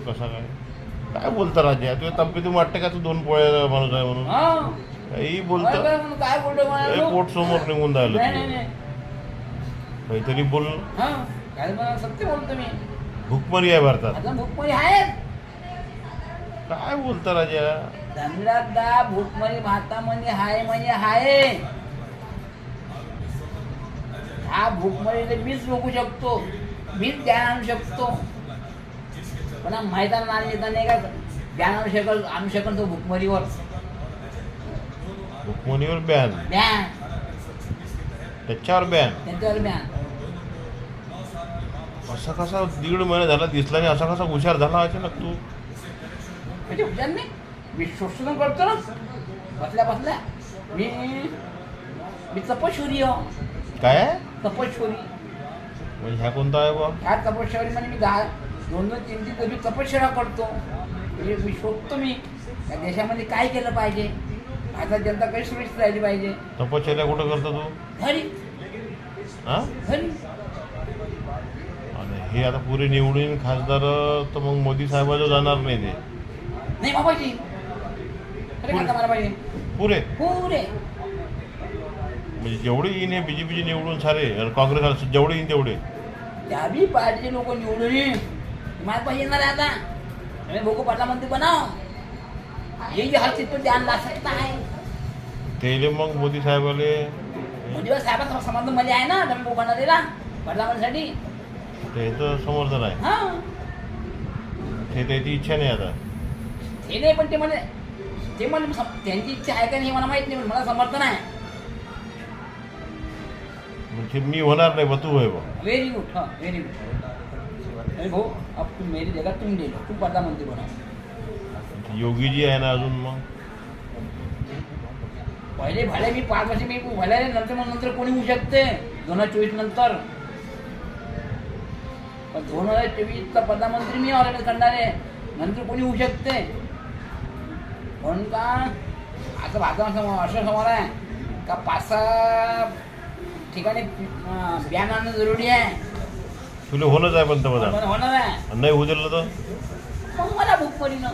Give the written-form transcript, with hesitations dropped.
कसा काय बोलता राजा? तुझ्या तब्येतून वाटतं का तू 2 पोळ्या माणूस आहे म्हणून? काही बोलतं. काय बोलतो पोट समोर निघून राहिलं. काहीतरी बोल. काय सत्य बोलतो मी. भूकमरी आहे भारतात. आता भूकमरी आहे. काय बोलता राजा? धनराजदा भूकमरी भारतामध्ये हाय म्हणजे हाय. हा भूकमरीला मीच रोखू शकतो, मीच ज्ञान आणू शकतो. पण मैदान नेता नाही का ज्ञान आणू शकल तो भूकमरीवर. भूकमरीवर बॅन. त्याच्यावर बॅन. असा कसा 1.5 महिना झाला दिसला नाही, असा कसा हुशार झाला अचानक तू? म्हणजे हुशार नाही, मी शोषण करतो ना बसल्या. मी तपश्चर्य. काय तपश्चरी म्हणजे ह्या कोणता आहे बा? ह्या तपश्चरी म्हणजे मी 2-3 कधी तपश्चर्या करतो. म्हणजे मी शोधतो मी या देशामध्ये काय केलं पाहिजे, भारतात जनता काही सुरक्षित राहिली पाहिजे. तपश्चर्या कुठं करतो तू? घरी. आणि हे आता पुरे निवडून खासदार तर मग मोदी साहेबांना जाणार नाही ते. नाही बाबाजी, अरे काय मला पाहिजे पुरे म्हणजे जेवढे येईन हे बीजेपीचे निवडून सारे काँग्रेस जेवढे येईन तेवढे त्या बी पार्टीचे लोक निवडून येईल. मला पाहिजे येणार आहे आता भोको पार्लमेंट बनाव. ये हर चीज पर ध्यान ला सकता है. ते मग मोदी साहेबाले मोदी साहेबांचा संबंध मध्ये आहे ना, तुम्ही भोको दिला पार्लमेंटसाठी. त्याचं समर्थन आहे. ते त्याची इच्छा नाही आता. ते नाही पण ते म्हणजे त्यांची इच्छा आहे का नाही मला माहित नाही, पण मला समर्थन आहे. म्हणजे मी होणार नाही, तू होय बा. Very good. Very good. अरे भाऊ, अब तुम मेरी जगह तुम ले लो, तू प्रधानमंत्री बना. योगी जी आहे ना अजून. मग पहिले भले मी 5 वर्ष मी भले नंतर कोणी होऊ शकते 2024 नंतर. पण 2024 चा प्रधानमंत्री मी ऑर्गनाइज करणार आहे. नंतर कोणी होऊ शकते. म्हणून का आता भारतामध्ये असं समोर आहे का 5-6 ठिकाणी बॅन आणणं जरुरी आहे. तुला होणंच आहे पंतप्रधान. होणार आहे. नाही होऊ दिलं तर मग मला भूक पडी ना.